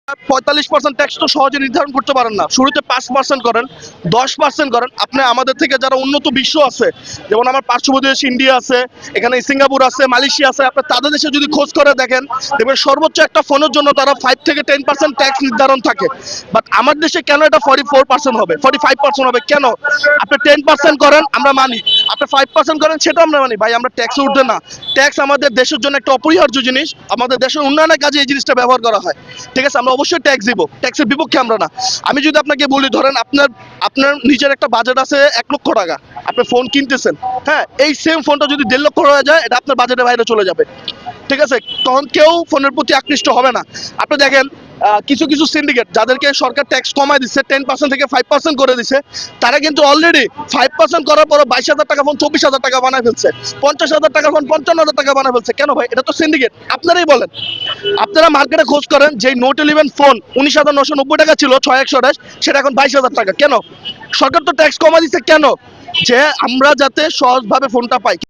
45% tax তো সহজে নির্ধারণ করতে পারেন না। শুরুতে 5% করেন, 10% করেন। আপনি আমাদের থেকে যারা উন্নত বিশ্ব আছে, যেমন আমার পার্শ্ববর্তী দেশ ইন্ডিয়া আছে, এখানে সিঙ্গাপুর আছে, মালয়েশিয়া আছে, আপনি তাদের দেশে যদি খোঁজ করে দেখেন, দেখবেন সর্বোচ্চ একটা ফোনের জন্য তারা 5 থেকে 10% ট্যাক্স নির্ধারণ থাকে। বাট আমার দেশে কেন এটা 44% হবে, 45% হবে কেন? আপনি 10% করেন, আমরা মানি। আপনি 5% করেন, সেটা আমরা মানি। ভাই, আমরা ট্যাক্সে উঠবে না। ট্যাক্স আমাদের দেশের জন্য একটা অপরিহার্য জিনিস। আমাদের দেশের উন্নয়নের কাজে এই জিনিসটা ব্যবহার করা হয়। ঠিক আছে, আমরা অবশ্যই ট্যাক্স দিব, ট্যাক্সের বিপক্ষে আমরা না। আমি যদি আপনাকে বলি, ধরেন আপনার আপনার নিজের একটা বাজেট আছে 1 লক্ষ টাকা, আপনি ফোন কিনতেছেন, হ্যাঁ, এই সেম ফোনটা যদি 1.5 লক্ষ হয়ে যায়, এটা আপনার বাজেটের বাইরে চলে যাবে। ঠিক আছে, তখন কেউ ফোনের প্রতি আকৃষ্ট হবে না। আপনি দেখেন, কিছু কিছু সিন্ডিকেট যাদেরকে সরকার ট্যাক্স কমায় দিচ্ছে, 10% থেকে 5% করে দিচ্ছে, তারা কিন্তু অলরেডি 5% করার পর 22,000 টাকা ফোন 24,000 টাকা বানায় ফেলছে, 50,000 টাকা ফোন 55,000 টাকা বানায় ফেলছে। কেন ভাই? এটা তো সিন্ডিকেট। আপনারাই বলেন। আপনারা মার্কেটে খোঁজ করেন, যে নোট 11 ফোন 19,990 টাকা ছিল 6128, সেটা এখন 22,000 টাকা। কেন? সরকার তো ট্যাক্স কমা দিচ্ছে। কেন? যে আমরা যাতে সহজভাবে ফোনটা পাই।